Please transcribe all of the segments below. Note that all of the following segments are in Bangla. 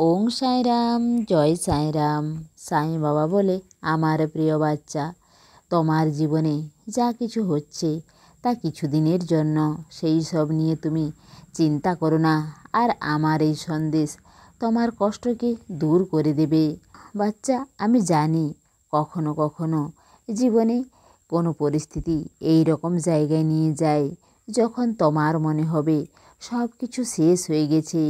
ওং সাঁইরাম, জয় সাঁইরাম। সাঁই বাবা বলে, আমার প্রিয় বাচ্চা, তোমার জীবনে যা কিছু হচ্ছে তা কিছুদিনের জন্য, সেই সব নিয়ে তুমি চিন্তা করো না। আর আমার এই সন্দেশ তোমার কষ্টকে দূর করে দেবে। বাচ্চা, আমি জানি কখনো কখনো জীবনে কোনো পরিস্থিতি এই রকম জায়গায় নিয়ে যায় যখন তোমার মনে হবে সব কিছু শেষ হয়ে গেছে,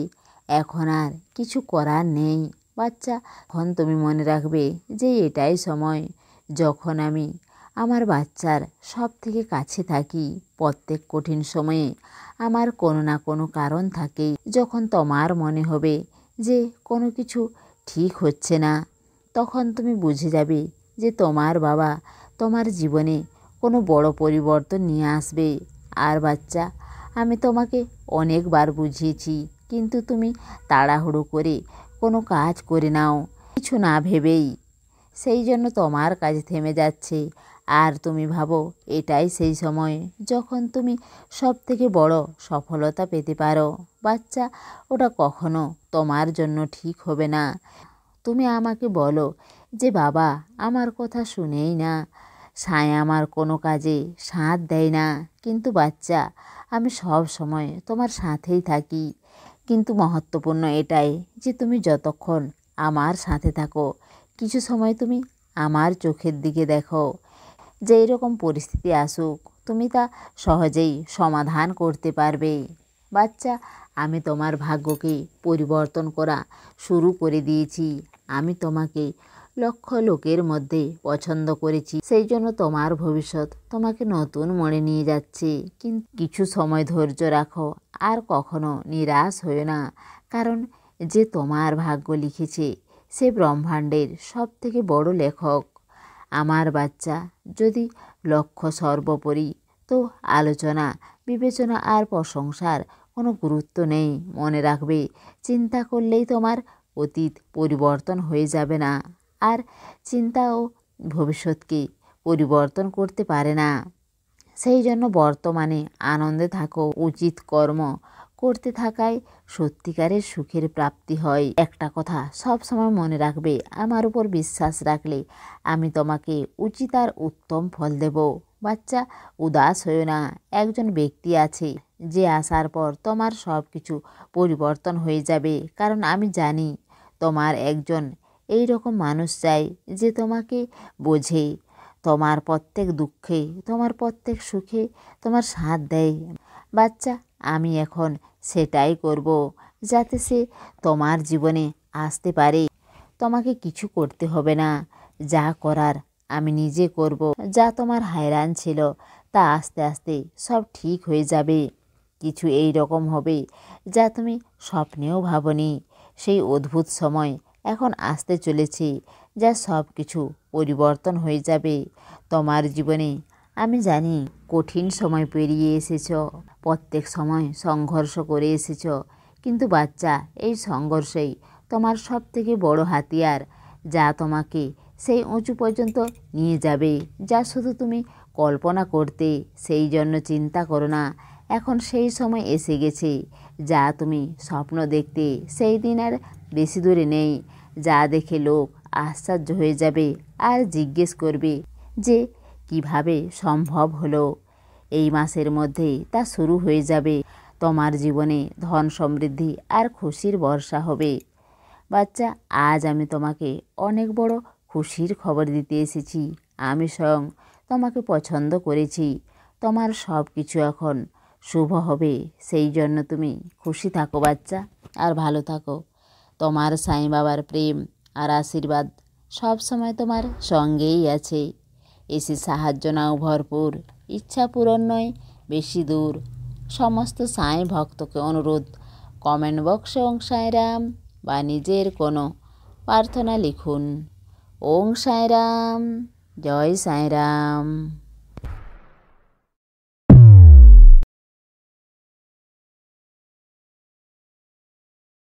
এখন আর কিছু করার নেই। বাচ্চা, এখন তুমি মনে রাখবে যে এটাই সময় যখন আমি আমার বাচ্চার সব থেকে কাছে থাকি। প্রত্যেক কঠিন সময়ে আমার কোনো না কোনো কারণ থাকে। যখন তোমার মনে হবে যে কোনো কিছু ঠিক হচ্ছে না, তখন তুমি বুঝে যাবে যে তোমার বাবা তোমার জীবনে কোনো বড় পরিবর্তন নিয়ে আসবে। আর বাচ্চা, আমি তোমাকে অনেকবার বুঝিয়েছি, কিন্তু তুমি তাড়াহুড়ো করে কোনো কাজ করে নাও কিছু না ভেবেই, সেই জন্য তোমার কাজ থেমে যাচ্ছে। আর তুমি ভাবো এটাই সেই সময় যখন তুমি সব থেকে বড় সফলতা পেতে পারো। বাচ্চা, ওটা কখনো তোমার জন্য ঠিক হবে না। তুমি আমাকে বলো যে বাবা আমার কথা শুনেই না, সাঁই আমার কোনো কাজে সাথ দেয় না। কিন্তু বাচ্চা, আমি সব সময় তোমার সাথেই থাকি। কিন্তু মহত্বপূর্ণ এটাই যে তুমি যতক্ষণ আমার সাথে থাকো, কিছু সময় তুমি আমার চোখের দিকে দেখো। যে এরকম পরিস্থিতি আসুক, তুমি তা সহজেই সমাধান করতে পারবে। বাচ্চা, আমি তোমার ভাগ্যকে পরিবর্তন করা শুরু করে দিয়েছি। আমি তোমাকে লক্ষ লোকের মধ্যে পছন্দ করেছি, সেই জন্য তোমার ভবিষ্যৎ তোমাকে নতুন মোড়ে নিয়ে যাচ্ছে। কিন্তু কিছু সময় ধৈর্য রাখো আর কখনো নিরাশ হয়ো না, কারণ যে তোমার ভাগ্য লিখেছে সে ব্রহ্মাণ্ডের সব থেকে বড় লেখক। আমার বাচ্চা, যদি লক্ষ্য সর্বোপরি, তো আলোচনা, বিবেচনা আর প্রশংসার কোনো গুরুত্ব নেই। মনে রাখবে, চিন্তা করলেই তোমার অতীত পরিবর্তন হয়ে যাবে না, আর চিন্তাও ভবিষ্যৎকে পরিবর্তন করতে পারে না। সেই জন্য বর্তমানে আনন্দে থাকো। উচিত কর্ম করতে থাকায় সত্যিকারের সুখের প্রাপ্তি হয়। একটা কথা সব সময় মনে রাখবে, আমার উপর বিশ্বাস রাখলে আমি তোমাকে উচিত আর উত্তম ফল দেব। বাচ্চা, উদাস হয়েও না। একজন ব্যক্তি আছে যে আসার পর তোমার সব কিছু পরিবর্তন হয়ে যাবে, কারণ আমি জানি তোমার একজন এই রকম মানুষ চাই যে তোমাকে বোঝে, তোমার প্রত্যেক দুঃখে, তোমার প্রত্যেক সুখে তোমার সাথ দেয়। বাচ্চা, আমি এখন সেটাই করব যাতে সে তোমার জীবনে আসতে পারে। তোমাকে কিছু করতে হবে না, যা করার আমি নিজে করব। যা তোমার hayরান ছিল তা আস্তে আস্তে সব ঠিক হয়ে যাবে। কিছু এই রকম হবে যা তুমি স্বপ্নেও ভাবনি। সেই অদ্ভুত সময় এখন আসতে চলেছে যা সব কিছু পরিবর্তন হয়ে যাবে তোমার জীবনে। আমি জানি কঠিন সময় পেরিয়ে এসেছ, প্রত্যেক সময় সংঘর্ষ করে এসেছ, কিন্তু বাচ্চা, এই সংঘর্ষেই তোমার সব থেকে বড় হাতিয়ার, যা তোমাকে সেই উঁচু পর্যন্ত নিয়ে যাবে যা শুধু তুমি কল্পনা করতে। সেই জন্য চিন্তা করো না, এখন সেই সময় এসে গেছে যা তুমি স্বপ্ন দেখতে, সেই দিন আর বেশি দূরে নেই, যা দেখে লোক আশ্চর্য হয়ে যাবে আর জিজ্ঞেস করবে যে কিভাবে সম্ভব হলো। এই মাসের মধ্যেই তা শুরু হয়ে যাবে। তোমার জীবনে ধন সমৃদ্ধি আর খুশির বর্ষা হবে। বাচ্চা, আজ আমি তোমাকে অনেক বড় খুশির খবর দিতে এসেছি। আমি স্বয়ং তোমাকে পছন্দ করেছি। তোমার সব কিছু এখন শুভ হবে, সেই জন্য তুমি খুশি থাকো বাচ্চা, আর ভালো থাকো। তোমার সাঁই বাবার প্রেম আর আশীর্বাদ সব সময় তোমার সঙ্গেই আছে। এসে সাহায্য নাও ভরপুর, ইচ্ছা পূরণ নয় বেশি দূর। সমস্ত সাঁই ভক্তকে অনুরোধ, কমেন্ট বক্সে ওং সাঁইরাম বা নিজের কোনো প্রার্থনা লিখুন। ওং সাঁইরাম, জয় সাঁইরাম।